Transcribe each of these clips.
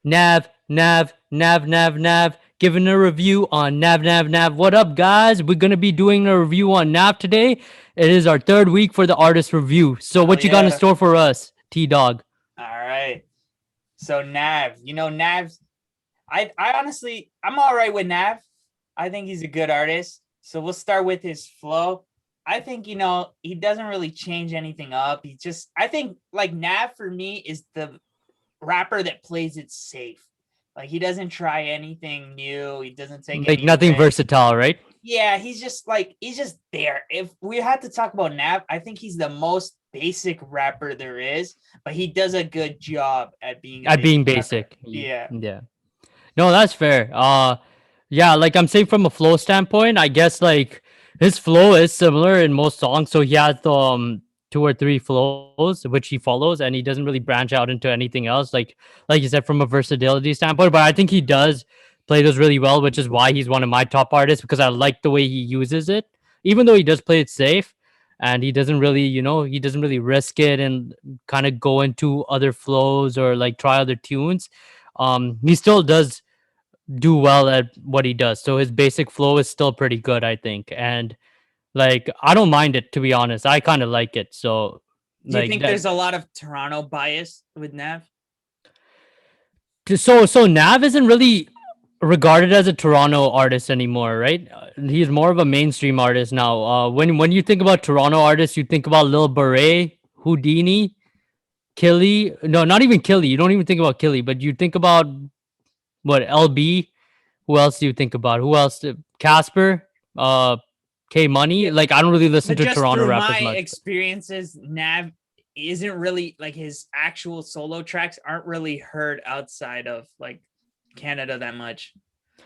Nav. Giving a review on Nav. What up, guys? We're gonna be doing a review on Nav today. It is our third week for the artist review. So, Hell what you got in yeah. store for us, T Dog? All right. So Nav, Nav's I honestly I'm all right with Nav. I think he's a good artist. So we'll start with his flow. I think, he doesn't really change anything up. He just I think like Nav for me is the rapper that plays it safe. Like he doesn't try anything new. He doesn't take Like any nothing risks. versatile, right? Yeah, he's just there. If we had to talk about Nav, I think he's the most basic rapper there is, but he does a good job at being a At being basic rapper. basic. Yeah. Yeah. No, that's fair. Yeah, like I'm saying from a flow standpoint, I guess like his flow is similar in most songs. So he has two or three flows which he follows, and he doesn't really branch out into anything else. Like you said, from a versatility standpoint, but I think he does play those really well, which is why he's one of my top artists because I like the way he uses it, even though he does play it safe. And he doesn't really, he doesn't really risk it and kind of go into other flows or like try other tunes. He still does do well at what he does. So his basic flow is still pretty good, I think. And like I don't mind it, to be honest. I kind of like it. So Do you like think that. there's a lot of Toronto bias with Nav? So Nav isn't really regarded as a Toronto artist anymore, right? He's more of a mainstream artist now. When you think about Toronto artists, you think about Lil Beret, Houdini, Killy. No, not even Killy. You don't even think about Killy, but you think about what LB. Who else do you think about? Who else? Casper, uh, K Money. Yeah, Like I don't really listen but to just Toronto through rap as my much. experiences, Nav isn't really like his actual solo tracks aren't really heard outside of like Canada that much.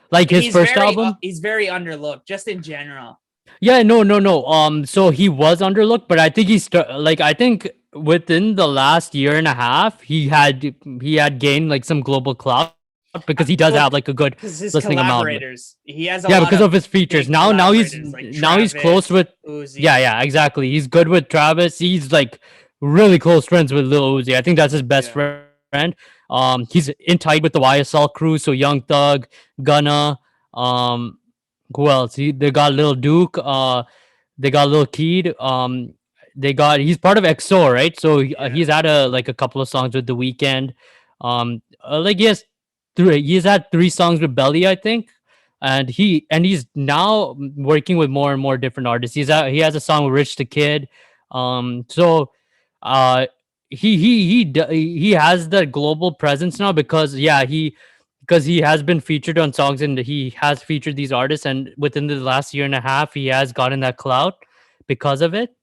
Like And his first album. he's very underlooked just in general. Yeah, no. So he was underlooked, but I think like I think within the last year and a half, he had gained like some global clout because he does Well, have like a good because his listening amount. collaborators, he has a Yeah, lot because of of his features. big Now he's collaborators like now he's close Travis, with. Yeah, Uzi. yeah, exactly. He's good with Travis. He's like really close friends with Lil Uzi. I think that's his best Yeah. friend. He's in tight with the YSL crew. So Young Thug, Gunna. Um, who else? They got Lil Duke. They got Lil Keed. He's part of EXO, right? So Yeah. he's had a couple of songs with The Weeknd. Like he's had three songs with Belly, I think, and he's now working with more and more different artists. He has a song with Rich the Kid. So uh, he has that global presence now because he has been featured on songs and he has featured these artists, and within the last year and a half he has gotten that clout because of it.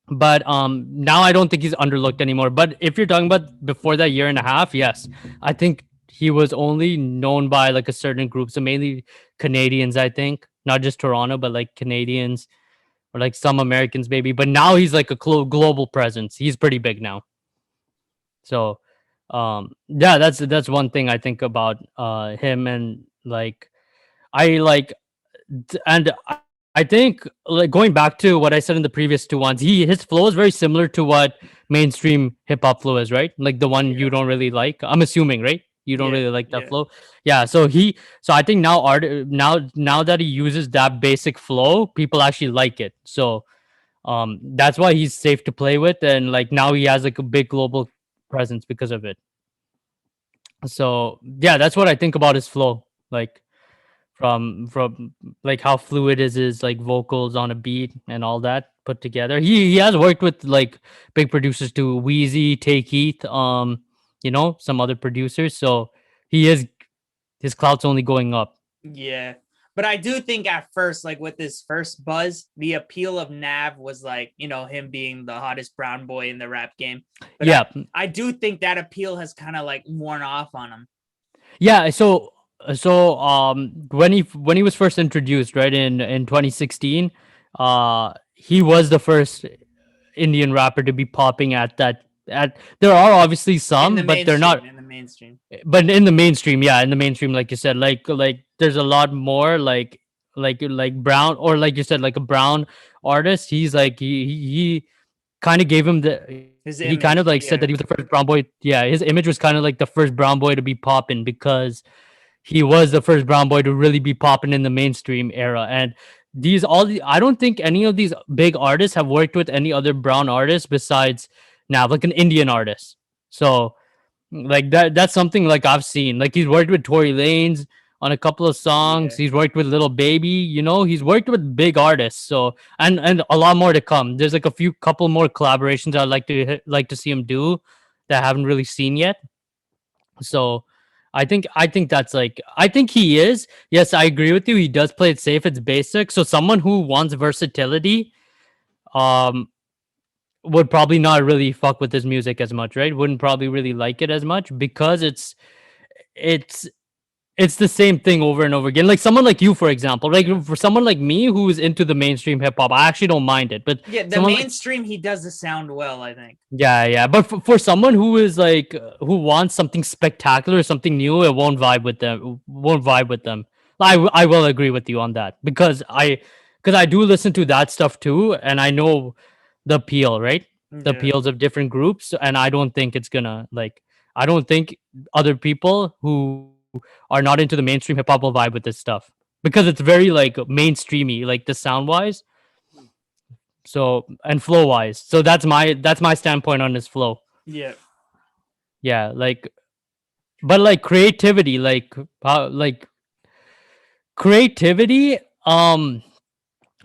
But now I don't think he's underlooked anymore. But if you're talking about before that year and a half, yes, I think he was only known by like a certain group, so mainly Canadians, I think, not just Toronto, but like Canadians or like some Americans maybe. But now he's like a global presence. He's pretty big now. So yeah, that's one thing I think about him. And like I like and I think like going back to what I said in the previous two ones, his flow is very similar to what mainstream hip hop flow is, right? Like the one you Yeah. don't really like. I'm assuming, right? You don't Yeah. really like that Yeah. flow. Yeah, so I think now that he uses that basic flow, people actually like it. So that's why he's safe to play with, and like now he has like a big global presence because of it. So yeah, that's what I think about his flow. Like from like how fluid is his like vocals on a beat and all that put together. He has worked with like big producers too, Wheezy, Take Heath, some other producers. So he is his clout's only going up. Yeah. But I do think at first, like with his first buzz, the appeal of Nav was like, him being the hottest brown boy in the rap game. But Yeah, I do think that appeal has kind of like worn off on him. yeah. So when he was first introduced, right, in 2016, he was the first Indian rapper to be popping at that. At There are obviously In the some, but they're not. mainstream, in the mainstream. But in the mainstream, yeah, in the mainstream, like you said, like there's a lot more like brown, or like you said, like a brown artist. He's like he kind of gave him he His kind of like image, said that he was yeah, the first brown boy. Yeah, his image was kind of like the first brown boy to be popping because he was the first brown boy to really be popping in the mainstream era. And I don't think any of these big artists have worked with any other brown artists besides now, like an Indian artist. So like that's something like I've seen. Like he's worked with Tory Lanez on a couple of songs. yeah, He's worked with Little Baby, he's worked with big artists. So and a lot more to come. There's like a few couple more collaborations I'd like to see him do that I haven't really seen yet. So I think that's like I think he is. Yes, I agree with you. He does play it safe. It's basic. So someone who wants versatility um would probably not really fuck with his music as much, right? Wouldn't probably really like it as much because it's it's the same thing over and over again. Like someone like you, for example, like for someone like me who is into the mainstream hip hop, I actually don't mind it. But yeah. The someone like mainstream, he does the sound well, I think. yeah, yeah. But for someone who is like who wants something spectacular, something new, it won't vibe with them. Won't vibe with them. I will agree with you on that because I do listen to that stuff too, and I know the appeal, right? The Yeah, appeals of different groups, and I don't think it's gonna like. I don't think other people who are not into the mainstream hip hop will vibe with this stuff because it's very like mainstreamy, like the sound wise. So and flow wise. So that's my standpoint on his flow. yeah. Yeah, like but like creativity, like creativity,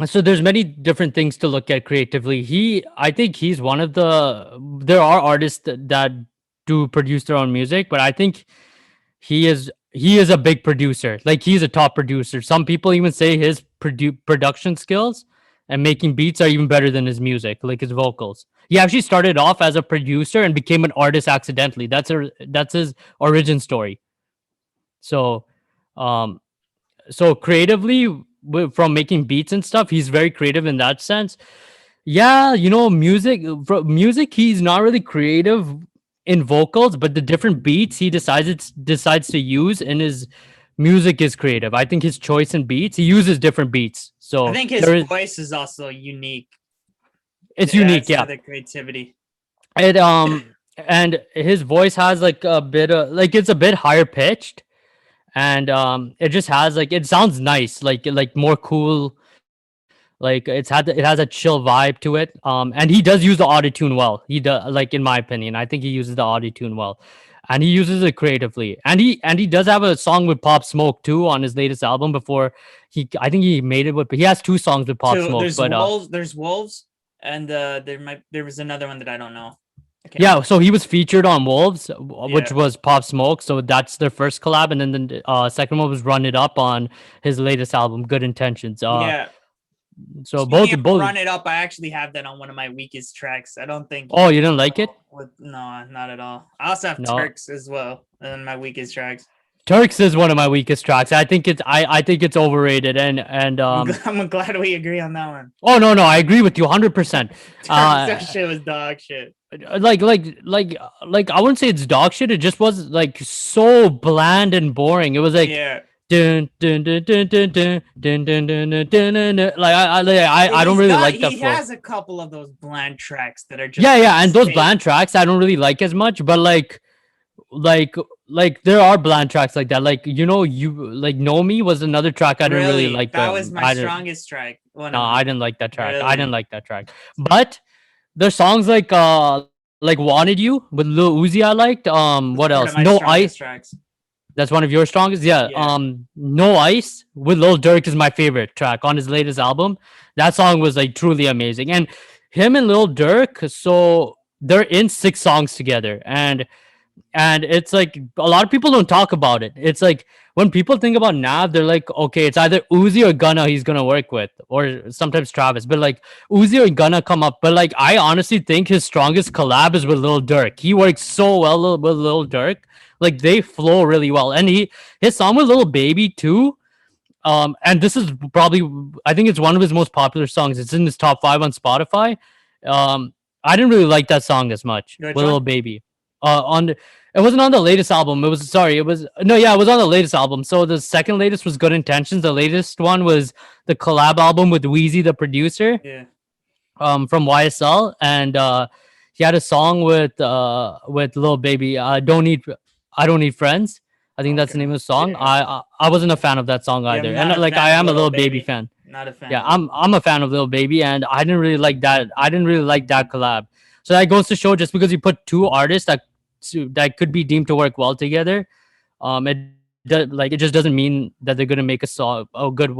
so there's many different things to look at creatively. I think he's one of there are artists that do produce their own music, but I think he is a big producer. Like he's a top producer. Some people even say his production skills and making beats are even better than his music, like his vocals. He actually started off as a producer and became an artist accidentally. That's his origin story. So, um, so creatively, from making beats and stuff, he's very creative in that sense. Yeah, music, he's not really creative in vocals, but the different beats he decides to use in his music is creative. I think his choice in beats, he uses different beats. I So think his there is voice is also unique. it's It unique, adds to yeah. the creativity. It and his voice has like a bit of like it's a bit higher pitched and it just has like it sounds nice, like more cool. Like it has a chill vibe to it. And he does use the auto tune well. He does, like in my opinion. I think he uses the auto tune well, and he uses it creatively. And he does have a song with Pop Smoke too on his latest album. Before I think he made it with. He has two songs with Pop So Smoke, there's but wolves. There's wolves, and there was another one that I don't know. I can't yeah. remember. So he was featured on Wolves, which Yeah, was Pop Smoke. So that's their first collab, and then the second one was Run It Up on his latest album, Good Intentions. yeah. So Speaking of both. run it up, I actually have that on one of my weakest tracks. I don't think he Oh, did you didn't like it? well with no, not at all. I also have No. Turks as well in my weakest tracks. Turks is one of my weakest tracks. I think it's overrated and I'm glad we agree on that one. oh no, I agree with you 100%. Turks, that shit was dog shit. Like I wouldn't say it's dog shit. It just was like so bland and boring. It was like Yeah, dun dun dun dun dun dun dun dun dun dun dun dun dun. Like I don't really like that he flow. has a couple of those bland tracks that are just Yeah, like yeah, and those straight- bland tracks I don't really like as much, but like like there are bland tracks like that. Like you like Know Me was another track I didn't really like. That was my I didn't, strongest track. no, I didn't like that track. I Really? didn't like that track. But there's songs like Wanted You with Lil Uzi I liked. What else? One of my No strongest Ice. tracks. That's one of your strongest. Yeah. Yeah. No Ice with Lil Durk is my favorite track on his latest album. That song was like truly amazing. And him and Lil Durk, so they're in 6 songs together. And it's like a lot of people don't talk about it. It's like when people think about Nav, they're like, okay, it's either Uzi or Gunna he's gonna work with, or sometimes Travis. But like Uzi or Gunna come up. But like I honestly think his strongest collab is with Lil Durk. He works so well with Lil Durk. Like they flow really well. And his song with Lil Baby too. And this is probably I think it's one of his most popular songs. It's in his top 5 on Spotify. I didn't really like that song as much Which with one? Lil Baby. It wasn't on the latest album. It was it was no, yeah, it was on the latest album. So the second latest was Good Intentions. The latest one was the collab album with Wheezy, the producer. Yeah. from YSL, and he had a song with Lil Baby. I don't need friends. I think that's Okay. the name of the song. Yeah. I wasn't a fan of that song Yeah, either, I'm and not a like I fan of am a Little Lil Baby Baby. fan. Not a fan Yeah, of Little I'm Baby. a fan of Lil Baby, and I didn't really like that. I didn't really like that collab. So that goes to show, just because you put two artists that could be deemed to work well together, it just doesn't mean that they're gonna make a good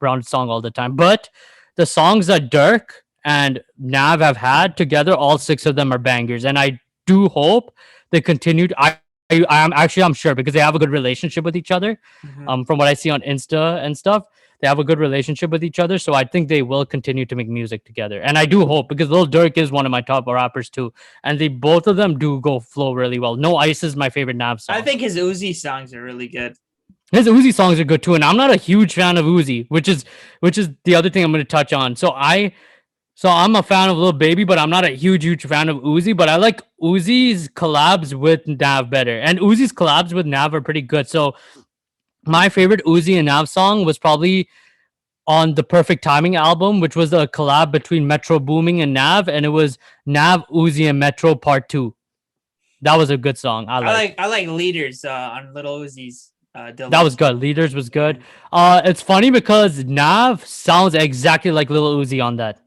round song all the time. But the songs that Dirk and Nav have had together, all six of them are bangers, and I do hope they continued. I'm actually, I'm sure, because they have a good relationship with each other. Mhm. From what I see on Insta and stuff, they have a good relationship with each other. So I think they will continue to make music together, and I do hope, because Lil Durk is one of my top rappers too, and they both of them do go flow really well. No Ice is my favorite Nav I song. think his Uzi songs are really good. His Uzi songs are good too, and I'm not a huge fan of Uzi, which is the other thing I'm going to touch on. So I'm a fan of Lil Baby, but I'm not a huge fan of Uzi. But I like Uzi's collabs with Nav better, and Uzi's collabs with Nav are pretty good. So my favorite Uzi and Nav song was probably on the Perfect Timing album, which was a collab between Metro Booming and Nav, and it was Nav, Uzi, and Metro Part Two. That was a good song. I liked. I like Leaders on Little Uzi's That was deluxe good. one. Leaders was good. Mhm. It's funny because Nav sounds exactly like Lil Uzi on that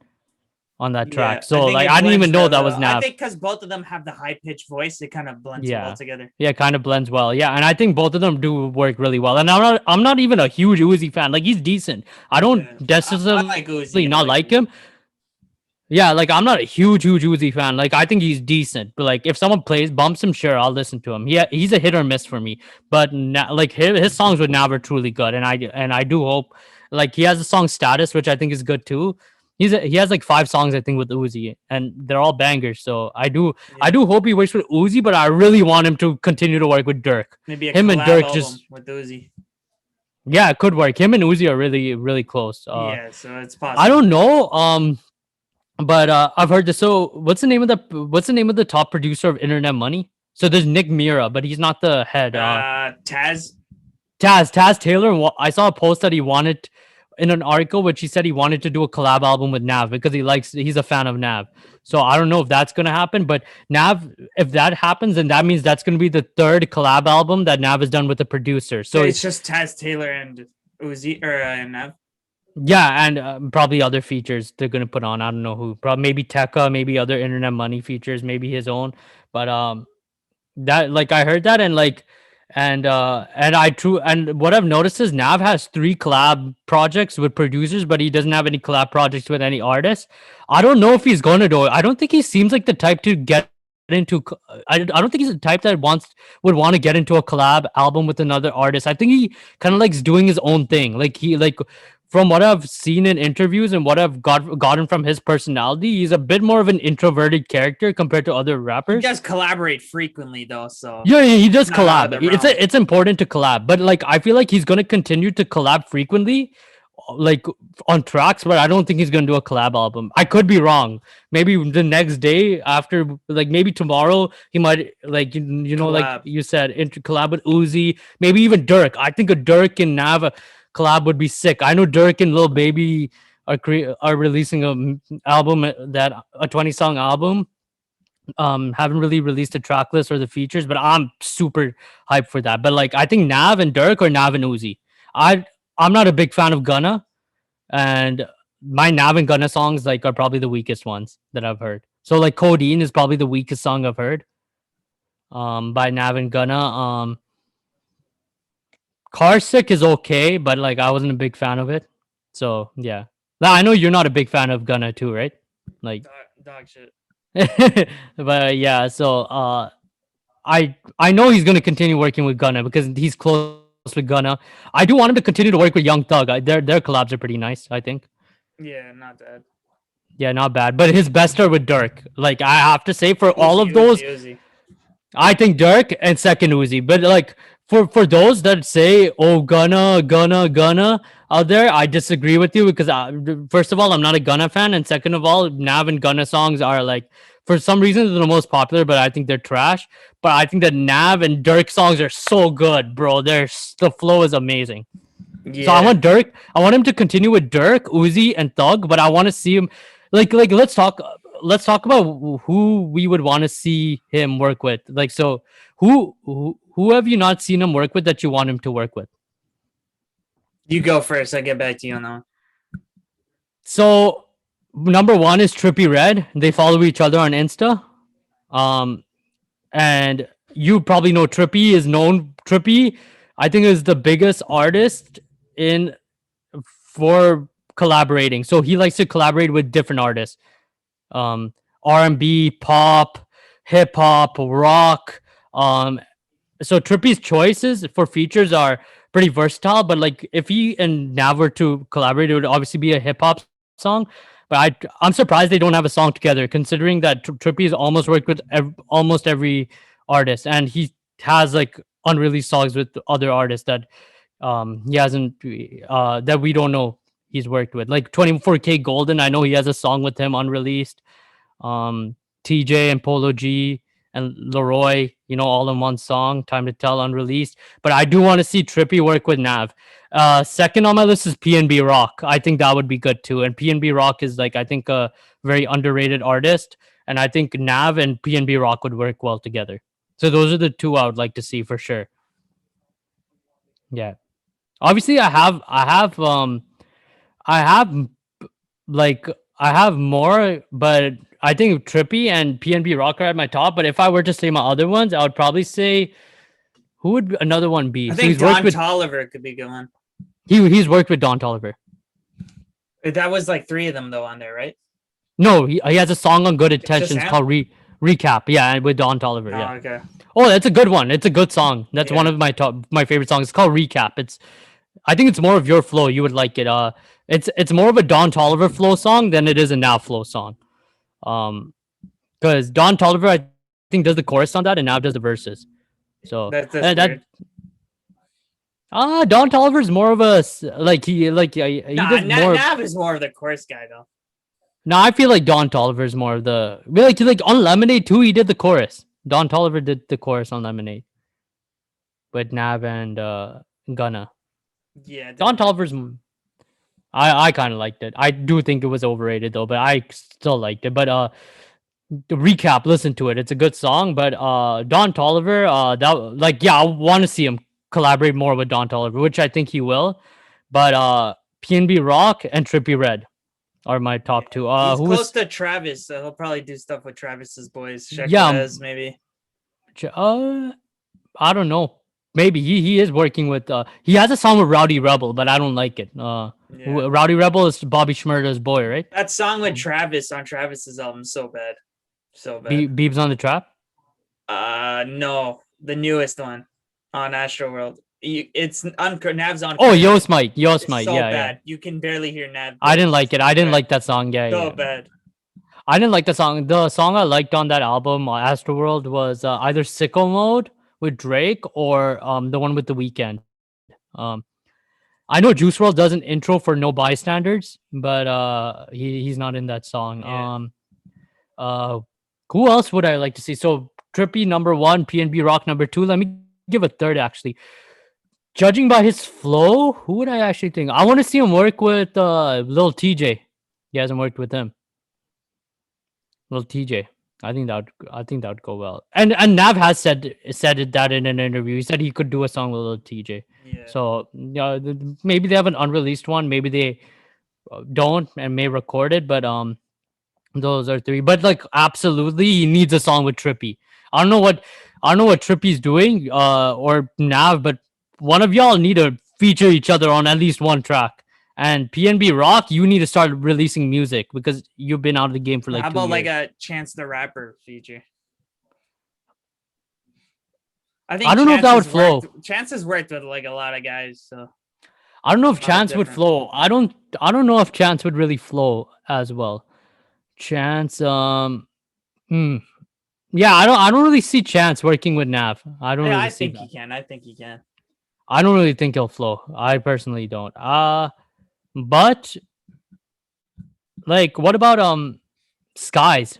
Yeah, track. I So think like it I didn't blends even know well. that was I Nav. think because both of them have the high pitched voice, it kind of blends well Yeah. together. Yeah, kind of blends well. Yeah, and I think both of them do work really well. And I'm not even a huge Uzi fan. Like, he's decent. I don't Yeah, I necessarily like Uzi. I not like like him. Uzi. Yeah, like I'm not a huge Uzi fan. Like, I think he's decent, but like if someone plays bumps him, sure, I'll listen to him. Yeah, he's a hit or miss for me. But like his songs with Nav are truly good, and I do hope, like, he has a song Status, which I think is good too. He has like 5 songs I think with Uzi, and they're all bangers. So I Yeah, do hope he works with Uzi, but I really want him to continue to work with Dirk. maybe a Him and collab Dirk album just, with Uzi. yeah, it could work. Him and Uzi are really close. Yeah, so it's I possible. don't know. But I've heard this. So what's the name of the top producer of Internet Money? So there's Nick Mira, but he's not the head. Taz. Taz Taylor. I saw a post that he wanted in an article, which he said he wanted to do a collab album with Nav because he's a fan of Nav. So I don't know if that's gonna happen, but Nav, if that happens, then that means that's gonna be the third collab album that Nav has done with a producer. So So it's just Taz Taylor and Uzi or Nav. yeah, and probably other features they're gonna put on. I don't know who. Probably maybe Tekka, maybe other Internet Money features, maybe his own. But that, like, I heard that, and like, and I true and what I've noticed is Nav has 3 collab projects with producers, but he doesn't have any collab projects with any artists. I don't know if he's gonna do it. I don't think he seems like the type to get into. I don't think he's the type that would want to get into a collab album with another artist. I think he kind of likes doing his own thing. Like from what I've seen in interviews and what I've gotten from his personality, he's a bit more of an introverted character compared to other He rappers. does collaborate frequently though, so Yeah, he it's does not out of collab. the realm. It's important to collab, but like I feel like he's gonna continue to collab frequently, like on tracks. But I don't think he's gonna do a collab album. I could be wrong. Maybe the next day after, like maybe tomorrow, he might, like, like Collab. you said, collab with Uzi. Maybe even Dirk. I think a Dirk and Nav collab would be sick. I know Dirk and Lil Baby are releasing a album, that a 20 song album. Haven't really released the track list or the features, but I'm super hyped for that. But like I think Nav and Dirk, or Nav and Uzi. I I'm not a big fan of Gunna, and my Nav and Gunna songs like are probably the weakest ones that I've heard. So like Codeine is probably the weakest song I've heard. By Nav and Gunna. Car Sick is okay, but like I wasn't a big fan of it. So yeah. Now I know you're not a big fan of Gunna too, right? Like Dog shit. but yeah, so I know he's gonna continue working with Gunna because he's close with Gunna. I do want him to continue to work with Young Thug. Their collabs are pretty nice, I think. Yeah, not bad. Yeah, not bad. But his best are with Dirk. Like I have to say, for all Uzi, of those, Uzi. I think Dirk and second Uzi. But like for those that say, "Oh, Gunna," out there, I disagree with you because first of all, I'm not a Gunna fan, and second of all, Nav and Gunna songs are like, for some reason, they're the most popular, but I think they're trash. But I think that Nav and Dirk songs are so good, bro. The flow is amazing. So I Yeah. want Dirk. I want him to continue with Dirk, Uzi, and Thug, but I want to see him. like let's talk about who we would want to see him work with. Like, so who have you not seen him work with that you want him to work with? You go first. I'll get back to you on that one. So number one is Trippy Red. They follow each other on Insta. Um, and you probably know Trippy is known. Trippy, I think, is the biggest artist in for collaborating. So he likes to collaborate with different artists. Um, R&B, pop, hip hop, rock. Um, so Trippy's choices for features are pretty versatile. But like, if he and Nav were to collaborate, it would obviously be a hip hop song. But I'm surprised they don't have a song together, considering that Trippy's almost worked with almost every artist, and he has like unreleased songs with other artists that he hasn't that we don't know he's worked with. Like 24K Golden, I know he has a song with him unreleased. um, TJ and Polo G and Leroy, all in one song. Time to Tell unreleased, but I do want to see Trippy work with Nav. Second on my list is PNB Rock. I think that would be good too. And PNB Rock is like, I think, a very underrated artist, and I think Nav and PNB Rock would work well together. So those are the two I would like to see for sure. Yeah. Obviously, I have like I have more, but I think Trippy and PNB Rock are at my top. But if I were to say my other ones, I would probably say, who would another one be? I So think he's worked Don with Tolliver could be a good one. he's worked with Don Toliver. That was like three of them though on there, right? No, he has a song on Good Just Intentions him? called Recap. Yeah, and with Don Toliver. Oh, Yeah. okay. Oh, that's a good one. It's a good song. That's one Yeah. of my favorite songs. It's called Recap. I think it's more of your flow. You would like it. It's more of a Don Toliver flow song than it is a Nav flow song. Because Don Toliver, I think, does the chorus on that, and Nav does the verses. So That's that weird. Don Toliver's more of a he Nah, does more. Nav is more of the chorus guy though. No, I feel like Don Toliver's more of the like on Lemonade too. He did the chorus. Don Toliver did the chorus on Lemonade with Nav and Gunna. Yeah. Don definitely. Toliver's. I kind of liked it. I do think it was overrated though, but I still liked it. But the recap, listen to it. It's a good song. But Don Toliver, I want to see him collaborate more with Don Toliver, which I think he will. But PNB Rock and Trippy Red are my top two. He's Who close was to Travis, so he'll probably do stuff with Travis's boys. yeah, Sheklez, maybe. I don't know. Maybe he is working with he has a song with Rowdy Rebel, but I don't like it. Yeah. Rowdy Rebel is Bobby Shmurda's boy, right? That song with Travis on Travis's album, so bad. So bad. Beebs on the Trap. No, the newest one on Astro World. It's Nav's on. Oh, Yo Smite. It's Yeah, so yeah. bad. You can barely hear Nav. I didn't like it. I didn't like that song. Yeah, So yeah. bad. I didn't like the song. The song I liked on that album, Astroworld, was either Sicko Mode with Drake or the one with The Weeknd. I know Juice World does an intro for No Bystanders, but he's not in that song. Yeah. Who else would I like to see? So Trippy number one, PNB Rock number two. Let me give a third actually. Judging by his flow, who would I actually think? I want to see him work with Lil TJ. He hasn't worked with him. Lil TJ. I think that would go well. And Nav has said that in an interview. He said he could do a song with Lil TJ. Yeah. So maybe they have an unreleased one. Maybe they don't and may record it. But those are three. But like absolutely, he needs a song with Trippy. I don't know what Trippy's doing or Nav, but one of y'all need to feature each other on at least one track. And PNB Rock, you need to start releasing music because you've been out of the game for like How 2 about years. like a Chance the Rapper feature? I think I don't know if that would flow. Chance has worked with like a lot of guys, so I don't know if Not Chance would different. flow. I don't know if Chance would really flow as well. Chance, yeah, I don't really see Chance working with Nav. I don't really I see think that. he can. I think he can. I don't really think he'll flow. I personally don't. But like, what about Skies?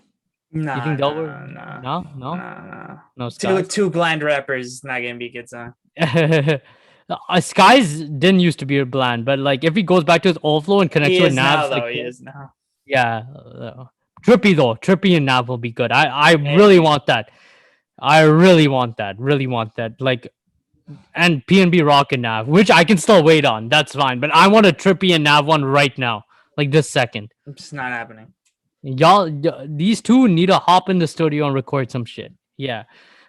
Nah, You think they'll work? nah, No Skies. two blind rappers is not gonna be a good song. Skies didn't used to be a bland, but like if he goes back to his old flow and connects He with is Nav's, now, though. like He is now. Yeah, Trippy though. Trippy and Nav will be good. I really Maybe. want that. I really want that. Really want that. Like, and PNB Rock and Nav, which I can still wait on. That's fine. But I want a Trippy and Nav one right now, like this second. It's not happening. These two need to hop in the studio and record some shit. Yeah,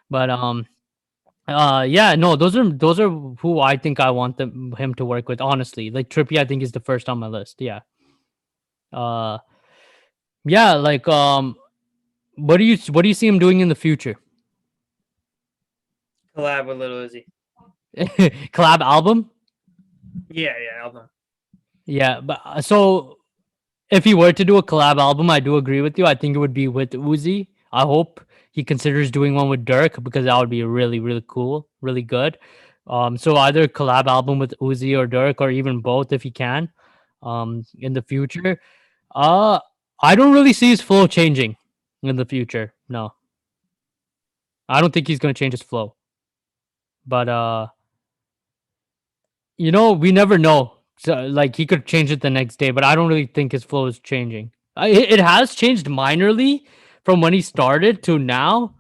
but yeah, no, those are who I think I want him to work with. Honestly, like Trippy, I think is the first on my list. Yeah, uh, yeah, like what do you see him doing in the future? Collab with Little Uzi. Collab album? Yeah, yeah, album. Yeah, but so if he were to do a collab album, I do agree with you. I think it would be with Uzi. I hope he considers doing one with Dirk because that would be really, really cool, really good. So either collab album with Uzi or Dirk, or even both if he can, in the future. Uh, I don't really see his flow changing in the future. No, I don't think he's gonna change his flow. But we never know. So, like, he could change it the next day, but I don't really think his flow is changing. It has changed minorly from when he started to now.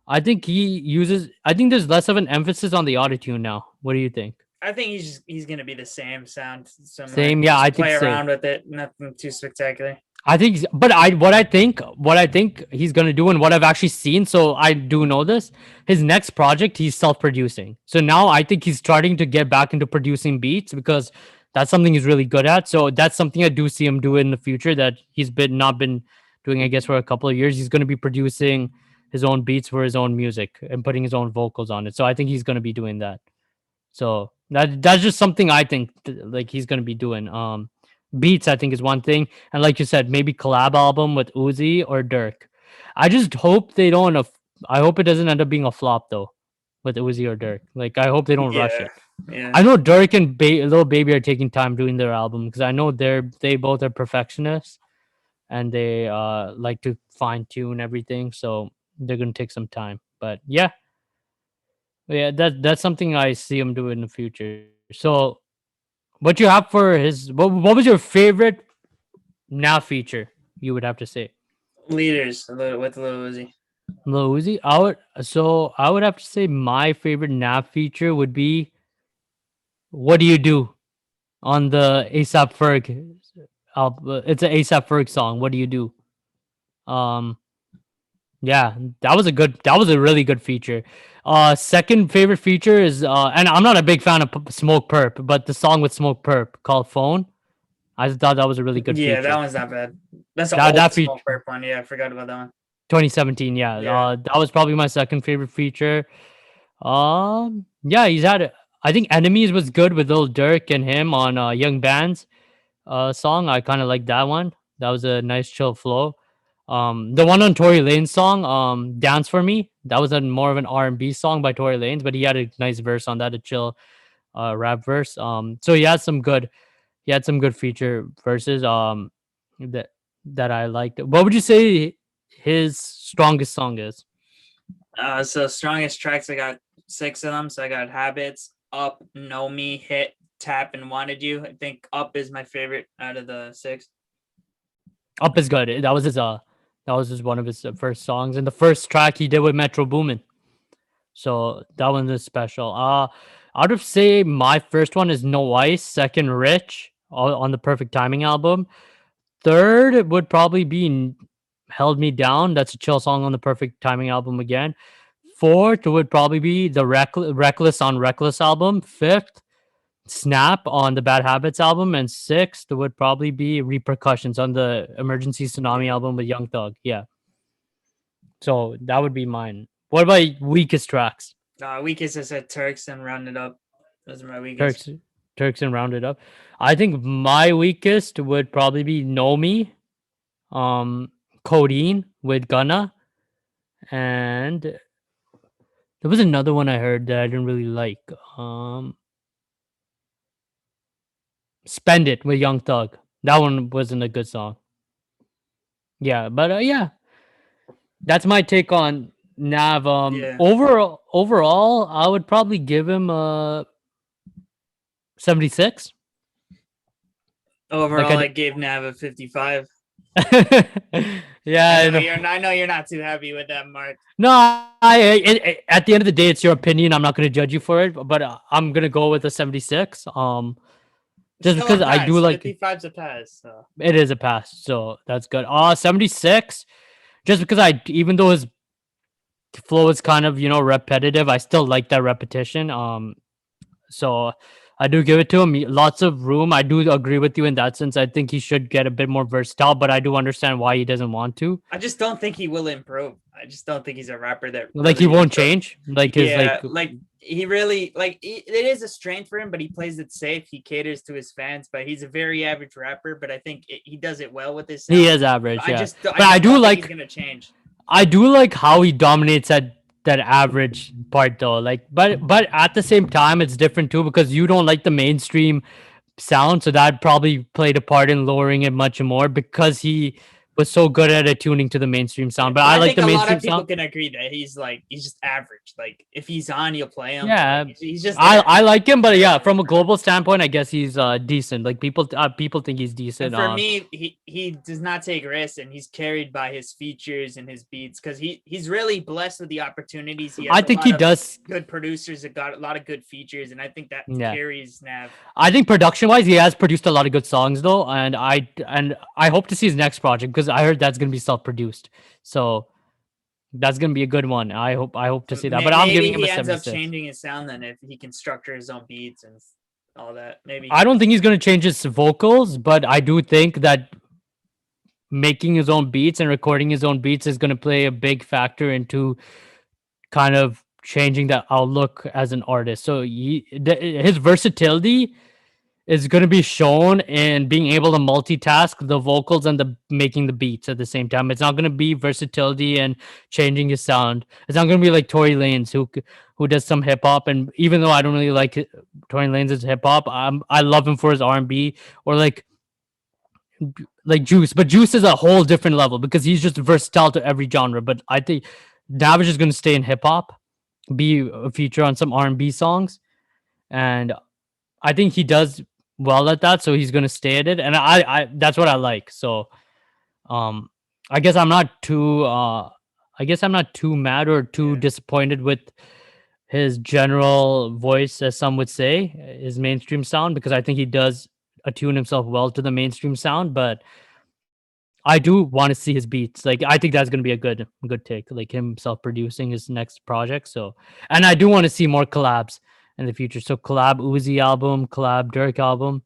I think there's less of an emphasis on the autotune now. What do you think? I think he's gonna be the same sound, similar. Same, yeah, I Just think play same. around with it. Nothing too spectacular. I think, but what I think he's gonna do, and what I've actually seen, so I do know this. His next project, he's self-producing. So now I think he's starting to get back into producing beats because that's something he's really good at. So that's something I do see him do in the future that he's been not been doing, I guess, for a couple of years. He's gonna be producing his own beats for his own music and putting his own vocals on it. So I think he's gonna be doing that. So that's just something I think like he's gonna be doing. Beats I think is one thing, and like you said, maybe collab album with Uzi or Dirk. I just hope they don't. I hope it doesn't end up being a flop though, with Uzi or Dirk. Like I hope they don't rush Yeah, it. yeah, I know Dirk and Lil Baby are taking time doing their album because I know they both are perfectionists and they like to fine tune everything, so they're gonna take some time. But yeah, that's something I see him do in the future. So what you have for his what was your favorite nav feature? You would have to say leaders with Little Uzi. Lil Uzi. I would have to say my favorite nav feature would be "What Do You Do" on the ASAP Ferg. It's an ASAP Ferg song. What do you do? Um, yeah, that was a really good feature. Second favorite feature is and I'm not a big fan of Smoke Perp, but the song with Smoke Perp called "Phone." I thought that was a really good Yeah, that feature. one's not bad. That's an That old feature Smoke Perp one. Yeah, I forgot about that one. 2017, yeah. Yeah, That was probably my second favorite feature. Yeah, he's had. I think Enemies was good with Lil Durk and him on Young Band's song. I kind of like that one. That was a nice chill flow. The one on Tory Lane's song, "Dance for Me," that was a more of an R&B song by Tory Lanez, but he had a nice verse on that, a chill rap verse. So he had some good feature verses. That that I liked. What would you say his strongest song is? so strongest tracks, I got 6 of them. So I got Habits, Up, Know Me, Hit, Tap, and Wanted You. I think Up is my favorite out of the 6. Up is good. That was his one of his first songs, and the first track he did with Metro Boomin. So that one is special. I would say my first one is No Ice, second Rich on the Perfect Timing album. Third would probably be Held Me Down. That's a chill song on the Perfect Timing album again. Fourth would probably be the Reckless on Reckless album. Fifth, Snap on the Bad Habits album. And sixth would probably be Repercussions on the Emergency Tsunami Yeah. album with Young Thug. Yeah. So that would be mine. What about weakest tracks? Weakest, I said Turks and Rounded Up. Those are my weakest. Turks Turks and Rounded Up. I think my weakest would probably be Know Me, um, Codeine with Gunna, and there was another one I heard that I didn't really like. Spend It with Young Thug. That one wasn't a good song. Yeah, but yeah, that's my take on Nav. Yeah. Overall, I would probably give him a 76. Like Overall, I I gave Nav a 55. Yeah, I know. I know you're not too happy with that, Mark. No, at the end of the day, it's your opinion. I'm not going to judge you for it, but I'm gonna go with a 76. It's Just still a because I do pass. like 55's a pass. So it is a pass, so that's good. 76. Just because even though his flow is kind of repetitive, I still like that repetition. So I do give it to him. Lots of room. I do agree with you in that sense. I think he should get a bit more versatile, but I do understand why he doesn't want to. I just don't think he will improve. I just don't think he's a rapper that Like he really won't improves. change. Like his Yeah, like he really it is a strength for him, but he plays it safe. He caters to his fans, but he's a very average rapper. But I think he does it well with his sound. he is average, I yeah. just But I I just do don't think he's like gonna change. I do like how he dominates at that average part though. Like, but at the same time, it's different too because you don't like the mainstream sound, so that probably played a part in lowering it much more because he was so good at attuning to the mainstream Yeah, sound. But but I I like think the a lot mainstream of people sound. can agree that he's just average. Like if he's on, you'll play him. But Yeah, like, he's just I there. I like him, but yeah, from a global standpoint, I guess he's decent. Like people think he's And decent. for me, he does not take risks, and he's carried by his features and his beats because he's really blessed with the opportunities. He has I a think lot he of does. good producers that got a lot of good features, and I think that Yeah, carries Nav. I think production wise, he has produced a lot of good songs though, and I hope to see his next project because I heard that's gonna be self produced. So that's gonna be a good one. I hope to So see that. But I'm maybe giving him he a ends up 76. changing his sound then if he can structure his own beats and all that. Maybe. I don't think he's gonna change his vocals, but I do think that making his own beats and recording his own beats is gonna play a big factor into kind of changing that outlook as an artist. So his versatility is going to be shown in being able to multitask the vocals and the making the beats at the same time. It's not going to be versatility and changing his sound. It's not going to be like Tory Lanez who does some hip hop, and even though I don't really like Tory Lanez' hip hop, I love him for his R&B or like Juice, but Juice is a whole different level because he's just versatile to every genre. But I think Davish is going to stay in hip hop, be a feature on some R&B songs, and I think he does well at that, so he's gonna stay at it, and I that's what I like. So, um, I guess I'm not too I guess I'm not too mad or too Yeah. disappointed with his general voice, as some would say, his mainstream sound, because I think he does attune himself well to the mainstream sound. But I do want to see his beats. Like I think that's gonna be a good take, like himself producing his next project. So, and I do want to see more collabs in the future. So collab Uzi album, collab Dirk album.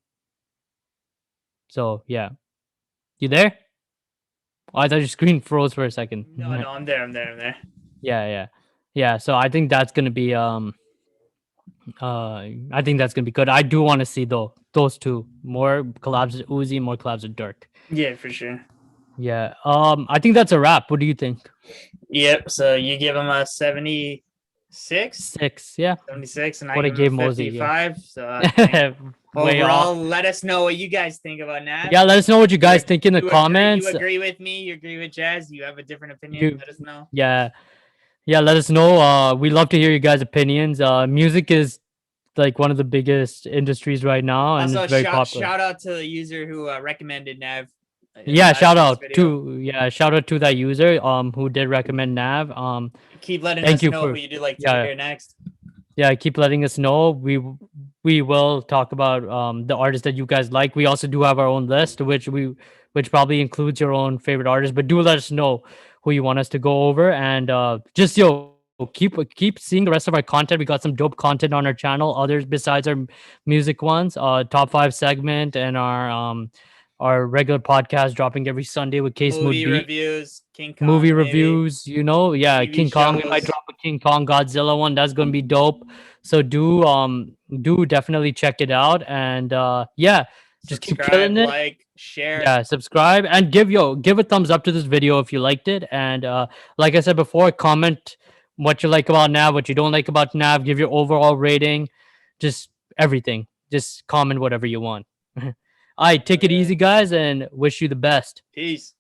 So yeah, you there? Oh, I thought your screen froze for a second. No, no, I'm there. I'm there. I'm there. Yeah, yeah, yeah. So I think that's gonna be I think that's gonna be good. I do want to see though those two more collabs with Uzi, more collabs with Dirk. Yeah, for sure. Yeah. I think that's a wrap. What do you think? Yep. So you give him a 76, 6. Yeah. 76, and I What I give him gave a Mosey. Yeah. 55. So I think Way overall, off. let us know what you guys think about Nav. Yeah. Let us know what you guys think in the You comments. agree with me? You agree with Jazz? You have a different opinion? You. Let us know. Yeah. Yeah. Let us know. We love to hear you guys' opinions. Music is like one of the biggest industries right now, and Also, it's very popular. shout out to the user who recommended Nav. Yeah, shout out to that user who did recommend Nav. Keep letting Thank us you know for who you'd like to yeah, hear next. yeah, keep letting us know. We will talk about the artists that you guys like. We also do have our own list which probably includes your own favorite artists, but do let us know who you want us to go over, and just keep seeing the rest of our content. We got some dope content on our channel, others besides our music ones, top 5 segment, and our regular podcast dropping every Sunday with Case Mood Movie Beat. reviews, King Kong, Movie maybe. reviews, yeah, TV King Kong. We might shows. drop a King Kong Godzilla one. That's gonna be dope. So do definitely check it out, and yeah, just keep Subscribe, killing it. like, share. Yeah, subscribe and give a thumbs up to this video if you liked it. And like I said before, comment what you like about Nav, what you don't like about Nav. Give your overall rating, just everything. Just comment whatever you want. All right, take it easy, guys, and wish you the best. Peace.